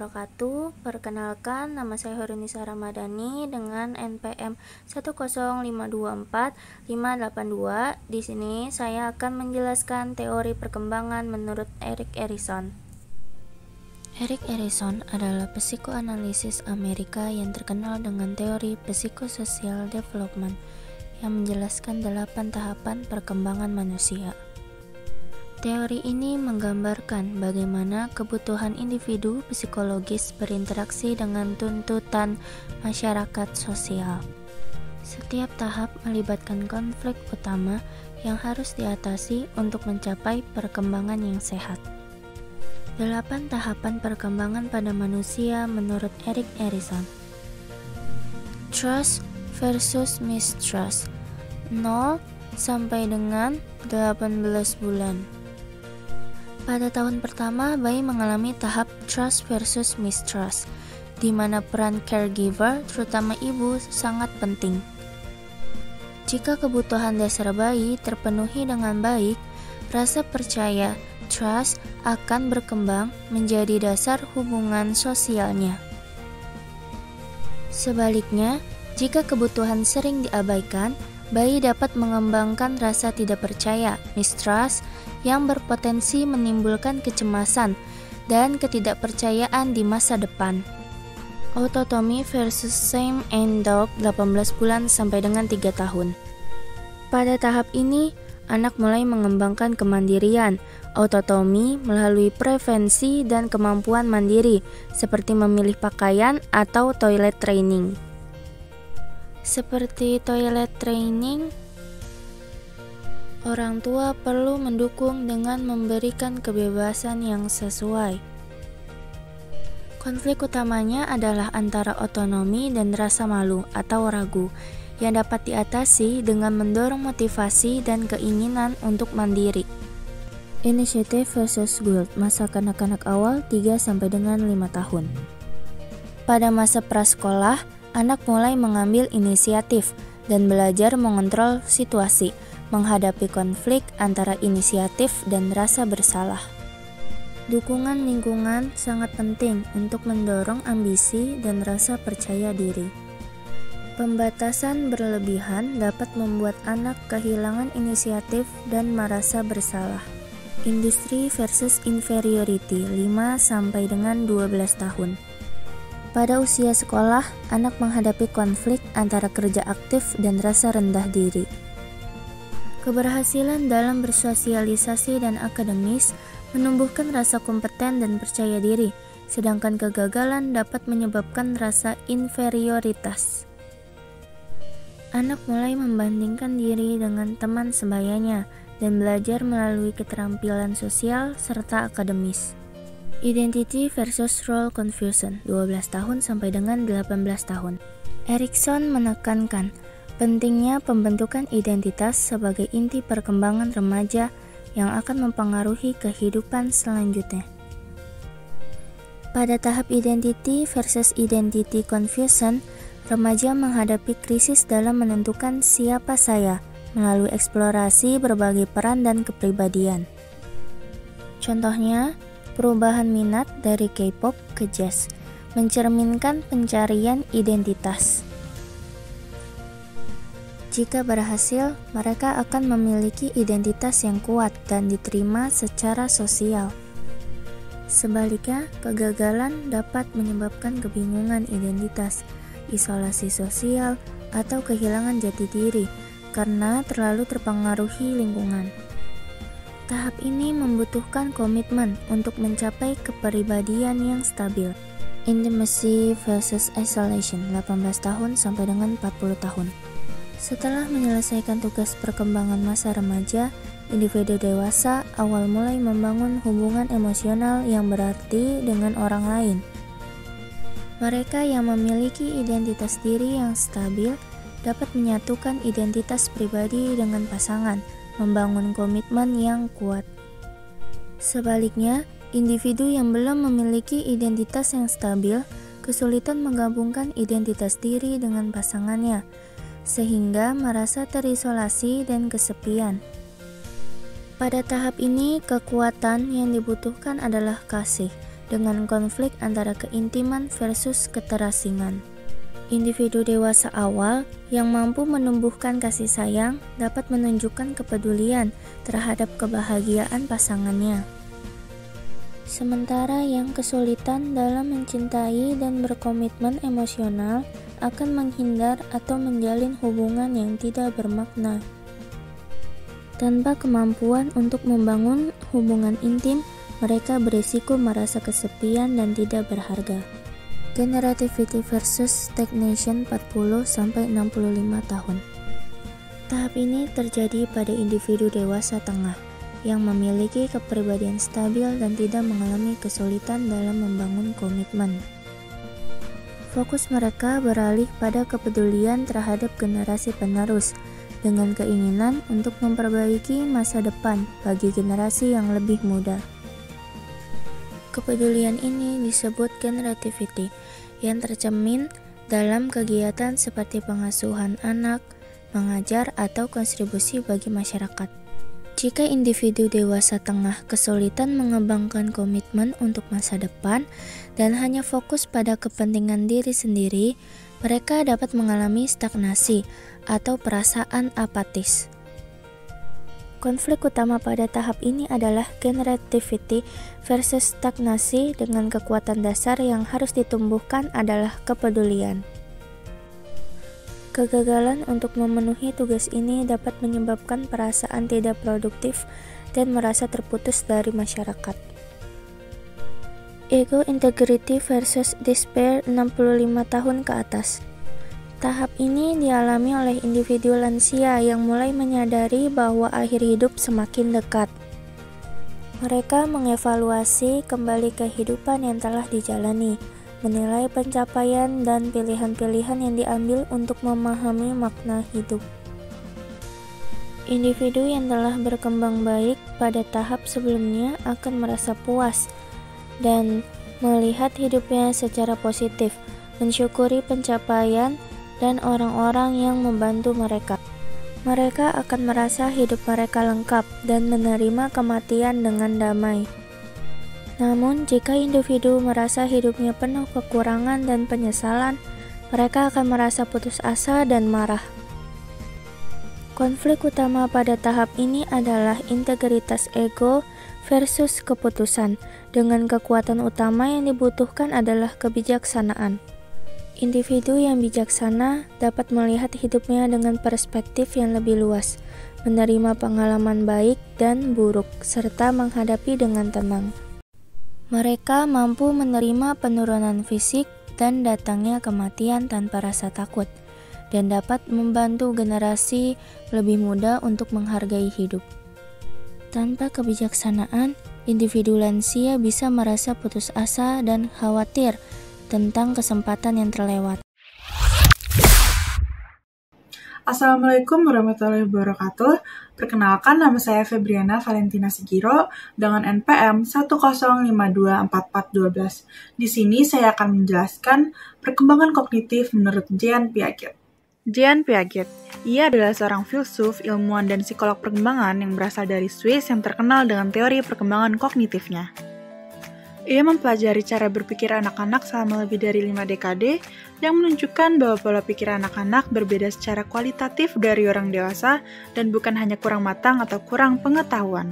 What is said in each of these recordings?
wabarakatuh. Perkenalkan, nama saya Hurunisa Ramadhani dengan NPM 105245882. Di sini saya akan menjelaskan teori perkembangan menurut Erik Erikson. Erik Erikson adalah psikoanalisis Amerika yang terkenal dengan teori psikososial development yang menjelaskan 8 tahapan perkembangan manusia. Teori ini menggambarkan bagaimana kebutuhan individu psikologis berinteraksi dengan tuntutan masyarakat sosial. Setiap tahap melibatkan konflik utama yang harus diatasi untuk mencapai perkembangan yang sehat. 8 tahapan perkembangan pada manusia menurut Erik Erikson. Trust versus mistrust, 0 sampai dengan 18 bulan. Pada tahun pertama, bayi mengalami tahap trust versus mistrust, di mana peran caregiver, terutama ibu, sangat penting. Jika kebutuhan dasar bayi terpenuhi dengan baik, rasa percaya, trust, akan berkembang menjadi dasar hubungan sosialnya. Sebaliknya, jika kebutuhan sering diabaikan, bayi dapat mengembangkan rasa tidak percaya, mistrust, yang berpotensi menimbulkan kecemasan dan ketidakpercayaan di masa depan. Autotomy versus same end-of 18 bulan sampai dengan 3 tahun. Pada tahap ini, anak mulai mengembangkan kemandirian, autotomi melalui prevensi dan kemampuan mandiri, seperti memilih pakaian atau toilet training. Seperti toilet training, orang tua perlu mendukung dengan memberikan kebebasan yang sesuai. Konflik utamanya adalah antara otonomi dan rasa malu atau ragu, yang dapat diatasi dengan mendorong motivasi dan keinginan untuk mandiri. Initiative versus guilt, masa kanak-kanak awal 3 sampai dengan 5 tahun. Pada masa prasekolah, anak mulai mengambil inisiatif dan belajar mengontrol situasi, menghadapi konflik antara inisiatif dan rasa bersalah. Dukungan lingkungan sangat penting untuk mendorong ambisi dan rasa percaya diri. Pembatasan berlebihan dapat membuat anak kehilangan inisiatif dan merasa bersalah. Industri versus inferiority, 5 sampai dengan 12 tahun. Pada usia sekolah, anak menghadapi konflik antara kerja aktif dan rasa rendah diri. Keberhasilan dalam bersosialisasi dan akademis menumbuhkan rasa kompeten dan percaya diri, sedangkan kegagalan dapat menyebabkan rasa inferioritas. Anak mulai membandingkan diri dengan teman sebayanya dan belajar melalui keterampilan sosial serta akademis. Identity versus role confusion, 12 tahun sampai dengan 18 tahun. Erikson menekankan pentingnya pembentukan identitas sebagai inti perkembangan remaja yang akan mempengaruhi kehidupan selanjutnya. Pada tahap identity versus identity confusion, remaja menghadapi krisis dalam menentukan siapa saya melalui eksplorasi berbagai peran dan kepribadian. Contohnya, perubahan minat dari K-pop ke jazz, mencerminkan pencarian identitas. Jika berhasil, mereka akan memiliki identitas yang kuat dan diterima secara sosial. Sebaliknya, kegagalan dapat menyebabkan kebingungan identitas, isolasi sosial, atau kehilangan jati diri karena terlalu terpengaruhi lingkungan. Tahap ini membutuhkan komitmen untuk mencapai kepribadian yang stabil. Intimacy versus isolation, 18 tahun sampai dengan 40 tahun. Setelah menyelesaikan tugas perkembangan masa remaja, individu dewasa awal mulai membangun hubungan emosional yang berarti dengan orang lain. Mereka yang memiliki identitas diri yang stabil dapat menyatukan identitas pribadi dengan pasangan, membangun komitmen yang kuat. Sebaliknya, individu yang belum memiliki identitas yang stabil kesulitan menggabungkan identitas diri dengan pasangannya, sehingga merasa terisolasi dan kesepian. Pada tahap ini, kekuatan yang dibutuhkan adalah kasih, dengan konflik antara keintiman versus keterasingan. Individu dewasa awal yang mampu menumbuhkan kasih sayang dapat menunjukkan kepedulian terhadap kebahagiaan pasangannya. Sementara yang kesulitan dalam mencintai dan berkomitmen emosional akan menghindar atau menjalin hubungan yang tidak bermakna. Tanpa kemampuan untuk membangun hubungan intim, mereka berisiko merasa kesepian dan tidak berharga. Generativity versus stagnation 40-65 tahun. Tahap ini terjadi pada individu dewasa tengah yang memiliki kepribadian stabil dan tidak mengalami kesulitan dalam membangun komitmen. Fokus mereka beralih pada kepedulian terhadap generasi penerus dengan keinginan untuk memperbaiki masa depan bagi generasi yang lebih muda. Kepedulian ini disebut generativity, yang tercermin dalam kegiatan seperti pengasuhan anak, mengajar, atau kontribusi bagi masyarakat. Jika individu dewasa tengah kesulitan mengembangkan komitmen untuk masa depan dan hanya fokus pada kepentingan diri sendiri, mereka dapat mengalami stagnasi atau perasaan apatis. Konflik utama pada tahap ini adalah generativity versus stagnasi, dengan kekuatan dasar yang harus ditumbuhkan adalah kepedulian. Kegagalan untuk memenuhi tugas ini dapat menyebabkan perasaan tidak produktif dan merasa terputus dari masyarakat. Ego integrity versus despair 65 tahun ke atas. Tahap ini dialami oleh individu lansia yang mulai menyadari bahwa akhir hidup semakin dekat. Mereka mengevaluasi kembali kehidupan yang telah dijalani, menilai pencapaian dan pilihan-pilihan yang diambil untuk memahami makna hidup. Individu yang telah berkembang baik pada tahap sebelumnya akan merasa puas dan melihat hidupnya secara positif, mensyukuri pencapaian dan orang-orang yang membantu mereka. Mereka akan merasa hidup mereka lengkap dan menerima kematian dengan damai. Namun, jika individu merasa hidupnya penuh kekurangan dan penyesalan, mereka akan merasa putus asa dan marah. Konflik utama pada tahap ini adalah integritas ego versus keputusan, dengan kekuatan utama yang dibutuhkan adalah kebijaksanaan. Individu yang bijaksana dapat melihat hidupnya dengan perspektif yang lebih luas, menerima pengalaman baik dan buruk, serta menghadapi dengan tenang. Mereka mampu menerima penurunan fisik dan datangnya kematian tanpa rasa takut, dan dapat membantu generasi lebih muda untuk menghargai hidup. Tanpa kebijaksanaan, individu lansia bisa merasa putus asa dan khawatir tentang kesempatan yang terlewat. Assalamualaikum warahmatullahi wabarakatuh. Perkenalkan, nama saya Febriana Valentina Sigiro dengan NPM 105244212. Di sini saya akan menjelaskan perkembangan kognitif menurut Jean Piaget. Jean Piaget, ia adalah seorang filsuf, ilmuwan, dan psikolog perkembangan yang berasal dari Swiss yang terkenal dengan teori perkembangan kognitifnya. Ia mempelajari cara berpikir anak-anak selama lebih dari 5 dekade yang menunjukkan bahwa pola pikir anak-anak berbeda secara kualitatif dari orang dewasa dan bukan hanya kurang matang atau kurang pengetahuan.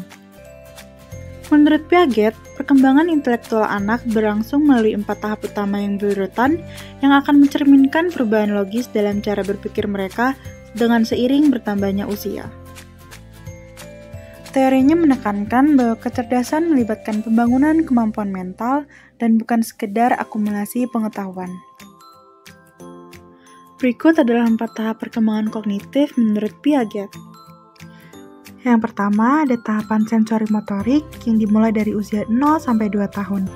Menurut Piaget, perkembangan intelektual anak berlangsung melalui 4 tahap utama yang berurutan yang akan mencerminkan perubahan logis dalam cara berpikir mereka dengan seiring bertambahnya usia. Teorinya menekankan bahwa kecerdasan melibatkan pembangunan kemampuan mental dan bukan sekedar akumulasi pengetahuan. Berikut adalah 4 tahap perkembangan kognitif menurut Piaget. Yang pertama, ada tahapan sensori motorik yang dimulai dari usia 0 sampai 2 tahun.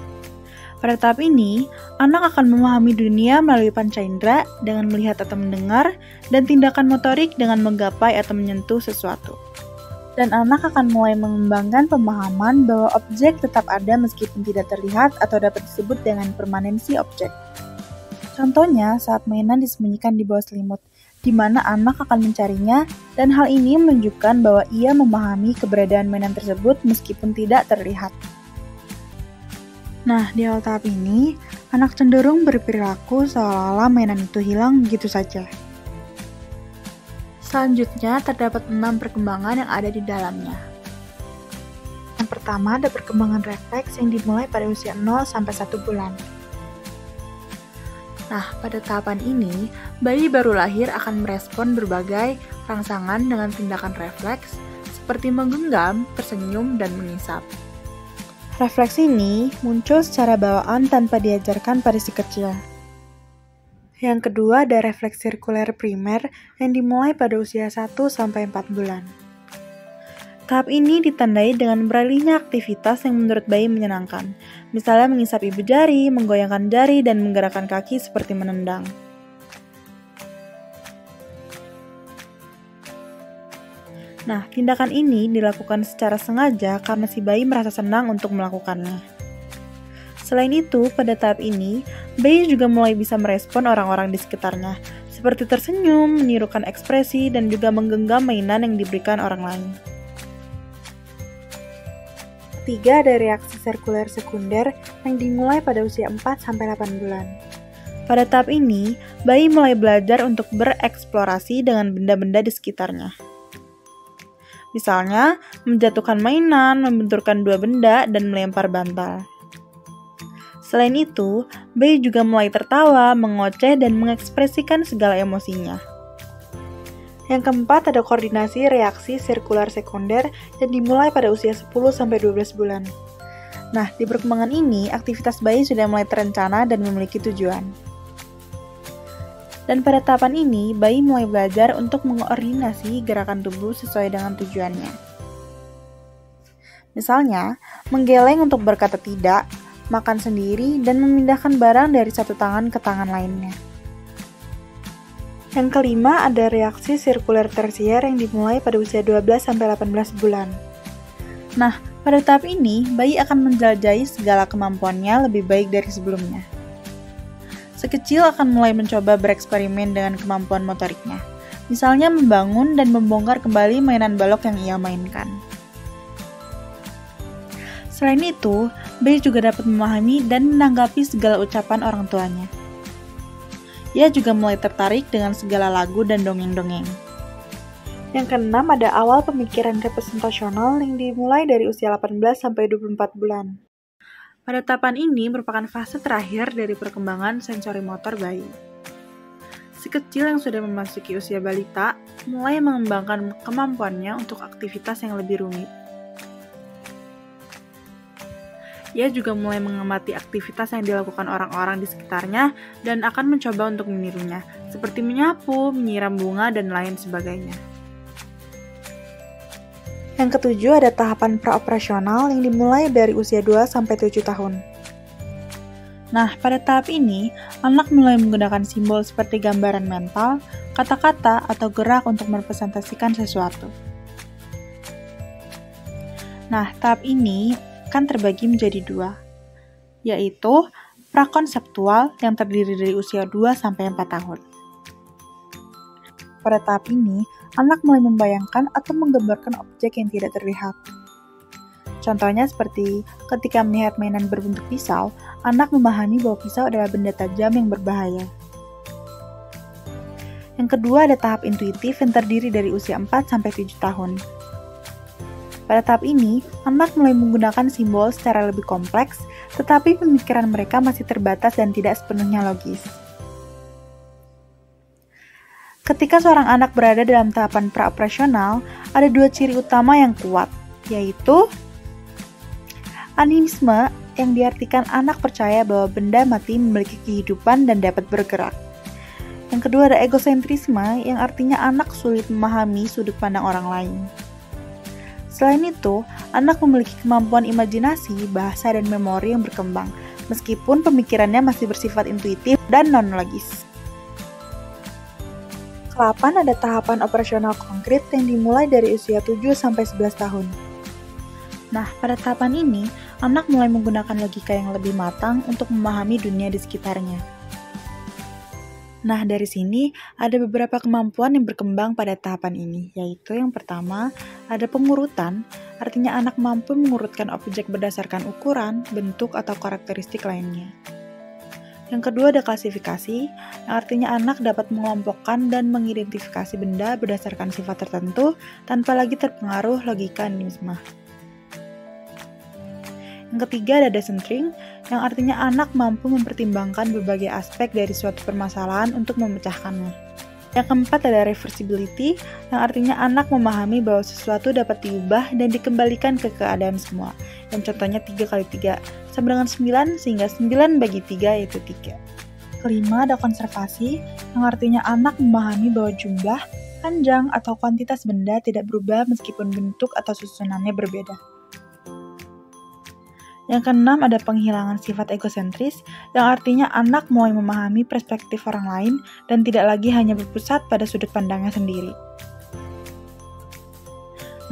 Pada tahap ini, anak akan memahami dunia melalui panca indera dengan melihat atau mendengar, dan tindakan motorik dengan menggapai atau menyentuh sesuatu. Dan anak akan mulai mengembangkan pemahaman bahwa objek tetap ada meskipun tidak terlihat atau dapat disebut dengan permanensi objek. Contohnya, saat mainan disembunyikan di bawah selimut, di mana anak akan mencarinya, dan hal ini menunjukkan bahwa ia memahami keberadaan mainan tersebut meskipun tidak terlihat. Nah, di awal tahap ini, anak cenderung berperilaku seolah-olah mainan itu hilang begitu saja. Selanjutnya, terdapat 6 perkembangan yang ada di dalamnya. Yang pertama, ada perkembangan refleks yang dimulai pada usia 0 sampai 1 bulan. Nah, pada tahapan ini, bayi baru lahir akan merespon berbagai rangsangan dengan tindakan refleks, seperti menggenggam, tersenyum, dan mengisap. Refleks ini muncul secara bawaan tanpa diajarkan pada si kecil. Yang kedua ada refleks sirkuler primer yang dimulai pada usia 1 sampai 4 bulan. Tahap ini ditandai dengan beralihnya aktivitas yang menurut bayi menyenangkan, misalnya mengisap ibu jari, menggoyangkan jari, dan menggerakkan kaki seperti menendang. Nah, tindakan ini dilakukan secara sengaja karena si bayi merasa senang untuk melakukannya. Selain itu, pada tahap ini, bayi juga mulai bisa merespon orang-orang di sekitarnya, seperti tersenyum, menirukan ekspresi, dan juga menggenggam mainan yang diberikan orang lain. Ketiga, ada reaksi sirkuler sekunder yang dimulai pada usia 4-8 bulan. Pada tahap ini, bayi mulai belajar untuk bereksplorasi dengan benda-benda di sekitarnya. Misalnya, menjatuhkan mainan, membenturkan dua benda, dan melempar bantal. Selain itu, bayi juga mulai tertawa, mengoceh, dan mengekspresikan segala emosinya. Yang keempat, ada koordinasi reaksi sirkular sekunder yang dimulai pada usia 10-12 bulan. Nah, di perkembangan ini, aktivitas bayi sudah mulai terencana dan memiliki tujuan. Dan pada tahapan ini, bayi mulai belajar untuk mengoordinasi gerakan tubuh sesuai dengan tujuannya. Misalnya, menggeleng untuk berkata tidak, makan sendiri, dan memindahkan barang dari satu tangan ke tangan lainnya. Yang kelima, ada reaksi sirkuler tersier yang dimulai pada usia 12-18 bulan. Nah, pada tahap ini, bayi akan menjelajahi segala kemampuannya lebih baik dari sebelumnya. Sekecil akan mulai mencoba bereksperimen dengan kemampuan motoriknya, misalnya membangun dan membongkar kembali mainan balok yang ia mainkan. Selain itu, bayi juga dapat memahami dan menanggapi segala ucapan orang tuanya. Ia juga mulai tertarik dengan segala lagu dan dongeng-dongeng. Yang keenam ada awal pemikiran representasional yang dimulai dari usia 18-24 bulan. Pada tahapan ini merupakan fase terakhir dari perkembangan sensori motor bayi. Si kecil yang sudah memasuki usia balita mulai mengembangkan kemampuannya untuk aktivitas yang lebih rumit. Ia juga mulai mengamati aktivitas yang dilakukan orang-orang di sekitarnya dan akan mencoba untuk menirunya, seperti menyapu, menyiram bunga, dan lain sebagainya. Yang ketujuh ada tahapan praoperasional yang dimulai dari usia 2-7 tahun. Nah, pada tahap ini, anak mulai menggunakan simbol seperti gambaran mental, kata-kata, atau gerak untuk merepresentasikan sesuatu. Nah, tahap ini kan terbagi menjadi dua, yaitu prakonseptual yang terdiri dari usia 2-4 tahun. Pada tahap ini, anak mulai membayangkan atau menggambarkan objek yang tidak terlihat. Contohnya seperti ketika melihat mainan berbentuk pisau, anak memahami bahwa pisau adalah benda tajam yang berbahaya. Yang kedua ada tahap intuitif yang terdiri dari usia 4-7 tahun. Pada tahap ini, anak mulai menggunakan simbol secara lebih kompleks, tetapi pemikiran mereka masih terbatas dan tidak sepenuhnya logis. Ketika seorang anak berada dalam tahapan praoperasional, ada dua ciri utama yang kuat, yaitu animisme yang diartikan anak percaya bahwa benda mati memiliki kehidupan dan dapat bergerak. Yang kedua ada egosentrisme yang artinya anak sulit memahami sudut pandang orang lain. Selain itu, anak memiliki kemampuan imajinasi, bahasa, dan memori yang berkembang, meskipun pemikirannya masih bersifat intuitif dan non-logis. Ke-8 ada tahapan operasional konkret yang dimulai dari usia 7-11 tahun. Nah, pada tahapan ini, anak mulai menggunakan logika yang lebih matang untuk memahami dunia di sekitarnya. Nah, dari sini ada beberapa kemampuan yang berkembang pada tahapan ini, yaitu yang pertama, ada pengurutan, artinya anak mampu mengurutkan objek berdasarkan ukuran, bentuk, atau karakteristik lainnya. Yang kedua ada klasifikasi, yang artinya anak dapat mengelompokkan dan mengidentifikasi benda berdasarkan sifat tertentu tanpa lagi terpengaruh logika animisme. Yang ketiga ada decentering, yang artinya anak mampu mempertimbangkan berbagai aspek dari suatu permasalahan untuk memecahkannya. Yang keempat ada reversibility, yang artinya anak memahami bahwa sesuatu dapat diubah dan dikembalikan ke keadaan semula. Yang contohnya 3 kali 3 sama dengan 9, sehingga 9 bagi 3 yaitu 3. Kelima ada konservasi, yang artinya anak memahami bahwa jumlah, panjang, atau kuantitas benda tidak berubah meskipun bentuk atau susunannya berbeda. Yang keenam ada penghilangan sifat egosentris, yang artinya anak mulai memahami perspektif orang lain dan tidak lagi hanya berpusat pada sudut pandangnya sendiri.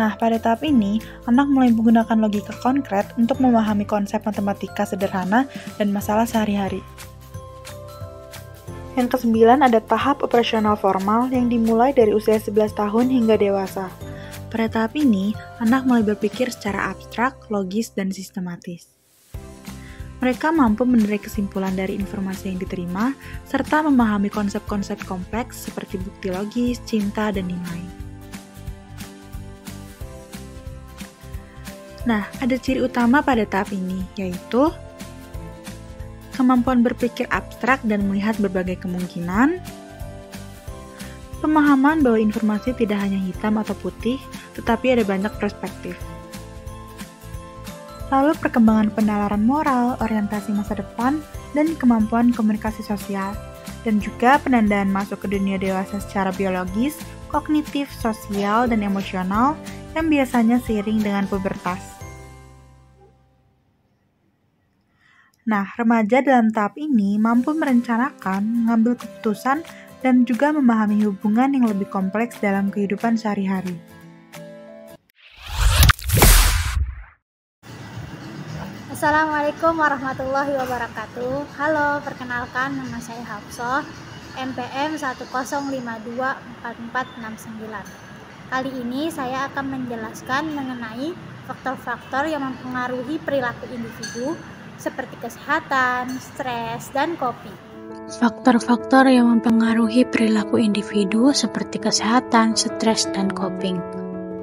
Nah, pada tahap ini, anak mulai menggunakan logika konkret untuk memahami konsep matematika sederhana dan masalah sehari-hari. Yang kesembilan ada tahap operasional formal yang dimulai dari usia 11 tahun hingga dewasa. Pada tahap ini, anak mulai berpikir secara abstrak, logis, dan sistematis. Mereka mampu menarik kesimpulan dari informasi yang diterima, serta memahami konsep-konsep kompleks seperti bukti logis, cinta, dan nilai. Nah, ada ciri utama pada tahap ini, yaitu kemampuan berpikir abstrak dan melihat berbagai kemungkinan, pemahaman bahwa informasi tidak hanya hitam atau putih, tetapi ada banyak perspektif. Lalu perkembangan penalaran moral, orientasi masa depan, dan kemampuan komunikasi sosial, dan juga penandaan masuk ke dunia dewasa secara biologis, kognitif, sosial, dan emosional yang biasanya seiring dengan pubertas. Nah, remaja dalam tahap ini mampu merencanakan, mengambil keputusan, dan juga memahami hubungan yang lebih kompleks dalam kehidupan sehari-hari. Assalamualaikum warahmatullahi wabarakatuh. Halo, perkenalkan nama saya Hafsah, NPM 1052449. Kali ini saya akan menjelaskan mengenai faktor-faktor yang mempengaruhi perilaku individu seperti kesehatan, stres, dan coping. Faktor-faktor yang mempengaruhi perilaku individu seperti kesehatan, stres, dan coping.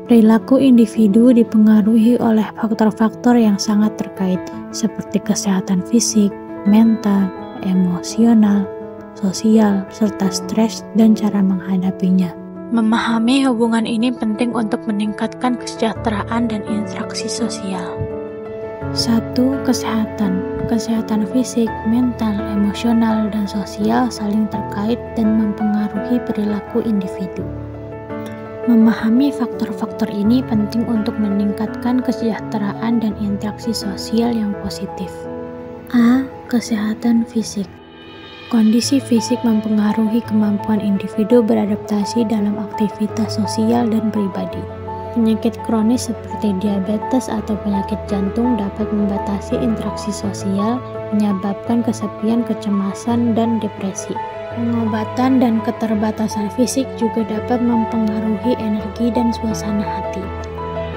Perilaku individu dipengaruhi oleh faktor-faktor yang sangat terkait, seperti kesehatan fisik, mental, emosional, sosial, serta stres dan cara menghadapinya. Memahami hubungan ini penting untuk meningkatkan kesejahteraan dan interaksi sosial. 1. Kesehatan. Kesehatan fisik, mental, emosional, dan sosial saling terkait dan mempengaruhi perilaku individu. Memahami faktor-faktor ini penting untuk meningkatkan kesejahteraan dan interaksi sosial yang positif. A. Kesehatan fisik. Kondisi fisik mempengaruhi kemampuan individu beradaptasi dalam aktivitas sosial dan pribadi. Penyakit kronis seperti diabetes atau penyakit jantung dapat membatasi interaksi sosial, menyebabkan kesepian, kecemasan, dan depresi. Pengobatan dan keterbatasan fisik juga dapat mempengaruhi energi dan suasana hati.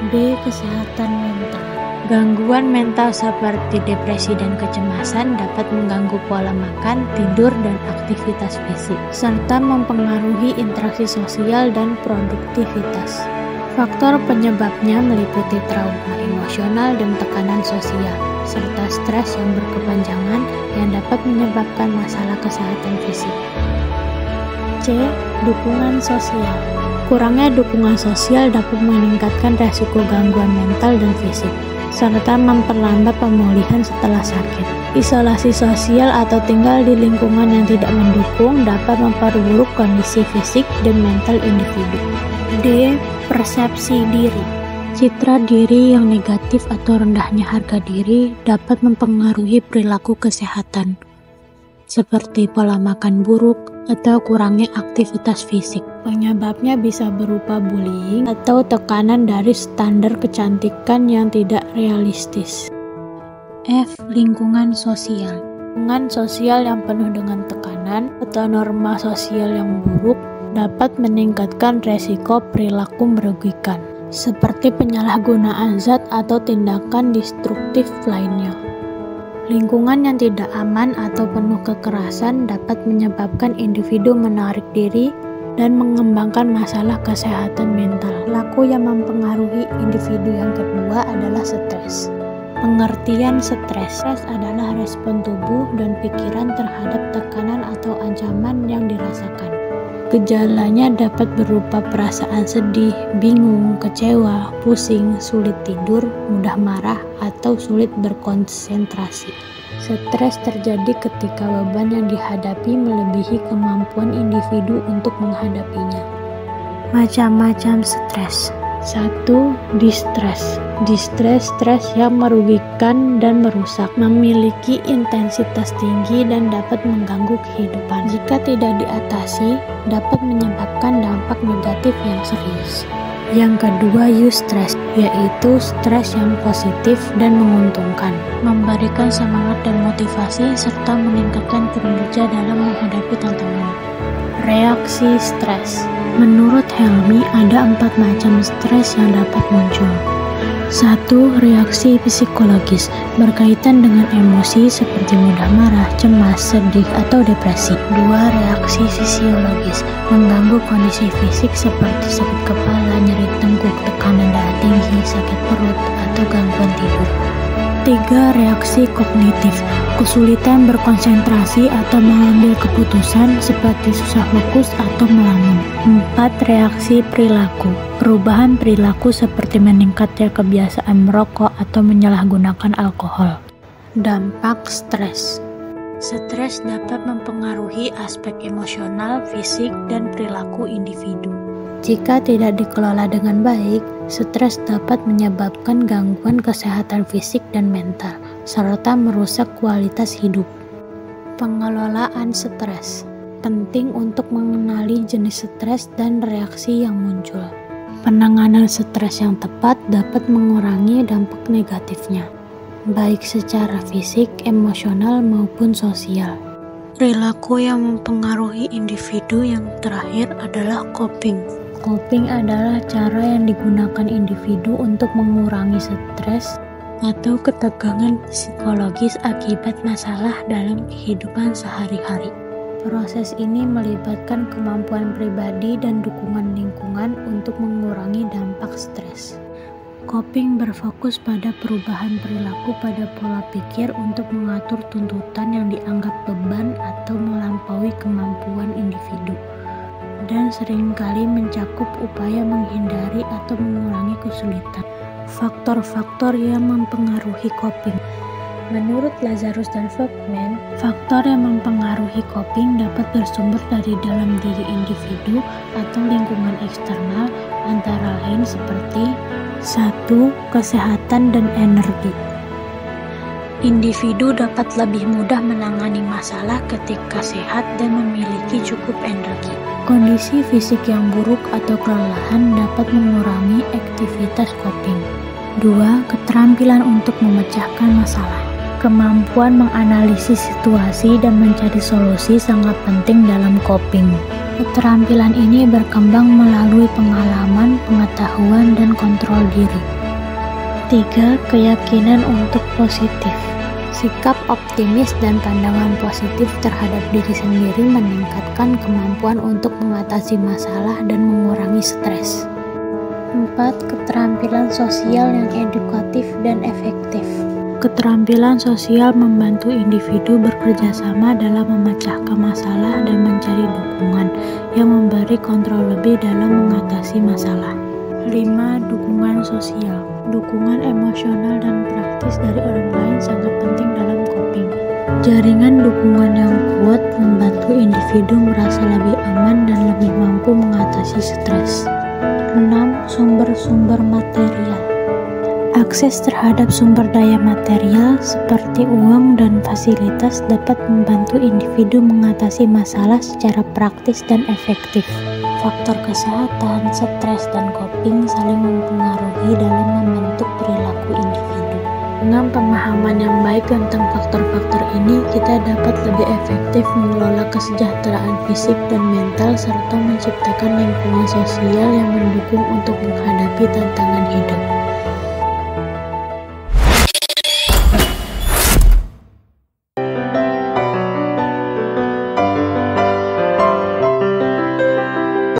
B. Kesehatan mental. Gangguan mental seperti depresi dan kecemasan dapat mengganggu pola makan, tidur, dan aktivitas fisik, serta mempengaruhi interaksi sosial dan produktivitas. Faktor penyebabnya meliputi trauma emosional dan tekanan sosial, serta stres yang berkepanjangan yang dapat menyebabkan masalah kesehatan fisik. C. Dukungan sosial. Kurangnya dukungan sosial dapat meningkatkan resiko gangguan mental dan fisik, serta memperlambat pemulihan setelah sakit. Isolasi sosial atau tinggal di lingkungan yang tidak mendukung dapat memperburuk kondisi fisik dan mental individu. D. Persepsi diri. Citra diri yang negatif atau rendahnya harga diri dapat mempengaruhi perilaku kesehatan, seperti pola makan buruk atau kurangnya aktivitas fisik. Penyebabnya bisa berupa bullying atau tekanan dari standar kecantikan yang tidak realistis. F. Lingkungan sosial. Lingkungan sosial yang penuh dengan tekanan tekanan atau norma sosial yang buruk dapat meningkatkan resiko perilaku merugikan, seperti penyalahgunaan zat atau tindakan destruktif lainnya. Lingkungan yang tidak aman atau penuh kekerasan dapat menyebabkan individu menarik diri dan mengembangkan masalah kesehatan mental. Perilaku yang mempengaruhi individu yang kedua adalah stres. Pengertian stres adalah respon tubuh dan pikiran terhadap tekanan atau ancaman yang dirasakan. Gejalanya dapat berupa perasaan sedih, bingung, kecewa, pusing, sulit tidur, mudah marah, atau sulit berkonsentrasi. Stres terjadi ketika beban yang dihadapi melebihi kemampuan individu untuk menghadapinya. Macam-macam stres. 1. Distress. Distress, stres yang merugikan dan merusak, memiliki intensitas tinggi dan dapat mengganggu kehidupan. Jika tidak diatasi, dapat menyebabkan dampak negatif yang serius. Yang kedua, eustress, yaitu stres yang positif dan menguntungkan, memberikan semangat dan motivasi serta meningkatkan kinerja dalam menghadapi tantangan. Reaksi stres. Menurut Helmi, ada 4 macam stres yang dapat muncul. 1. Reaksi psikologis, berkaitan dengan emosi seperti mudah marah, cemas, sedih, atau depresi. 2. Reaksi fisiologis, mengganggu kondisi fisik seperti sakit kepala, nyeri tengkuk, tekanan darah tinggi, sakit perut, atau gangguan tidur. 3. Reaksi kognitif, kesulitan berkonsentrasi atau mengambil keputusan seperti susah fokus atau melamun. 4. Reaksi perilaku, perubahan perilaku seperti meningkatnya kebiasaan merokok atau menyalahgunakan alkohol. Dampak stres. Stres dapat mempengaruhi aspek emosional, fisik, dan perilaku individu. Jika tidak dikelola dengan baik, stres dapat menyebabkan gangguan kesehatan fisik dan mental, serta merusak kualitas hidup. Pengelolaan stres penting untuk mengenali jenis stres dan reaksi yang muncul. Penanganan stres yang tepat dapat mengurangi dampak negatifnya, baik secara fisik, emosional, maupun sosial. Perilaku yang mempengaruhi individu yang terakhir adalah coping. Coping adalah cara yang digunakan individu untuk mengurangi stres atau ketegangan psikologis akibat masalah dalam kehidupan sehari-hari. Proses ini melibatkan kemampuan pribadi dan dukungan lingkungan untuk mengurangi dampak stres. Coping berfokus pada perubahan perilaku pada pola pikir untuk mengatur tuntutan yang dianggap beban atau melampaui kemampuan individu, dan seringkali mencakup upaya menghindari atau mengurangi kesulitan. Faktor-faktor yang mempengaruhi coping. Menurut Lazarus dan Folkman, faktor yang mempengaruhi coping dapat bersumber dari dalam diri individu atau lingkungan eksternal, antara lain seperti 1. Kesehatan dan energi. Individu dapat lebih mudah menangani masalah ketika sehat dan memiliki cukup energi. Kondisi fisik yang buruk atau kelelahan dapat mengurangi aktivitas coping. 2. Keterampilan untuk memecahkan masalah. Kemampuan menganalisis situasi dan mencari solusi sangat penting dalam coping. Keterampilan ini berkembang melalui pengalaman, pengetahuan, dan kontrol diri. 3. Keyakinan untuk positif. Sikap optimis dan pandangan positif terhadap diri sendiri meningkatkan kemampuan untuk mengatasi masalah dan mengurangi stres. 4. Keterampilan sosial yang edukatif dan efektif. Keterampilan sosial membantu individu bekerja sama dalam memecahkan masalah dan mencari dukungan yang memberi kontrol lebih dalam mengatasi masalah. 5. Dukungan sosial. Dukungan emosional dan praktis dari orang lain sangat penting dalam coping. Jaringan dukungan yang kuat membantu individu merasa lebih aman dan lebih mampu mengatasi stres. 6. Sumber-sumber material. Akses terhadap sumber daya material seperti uang dan fasilitas dapat membantu individu mengatasi masalah secara praktis dan efektif. Faktor kesehatan, stres, dan coping saling mempengaruhi dalam membentuk perilaku individu. Dengan pemahaman yang baik tentang faktor-faktor ini, kita dapat lebih efektif mengelola kesejahteraan fisik dan mental serta menciptakan lingkungan sosial yang mendukung untuk menghadapi tantangan hidup.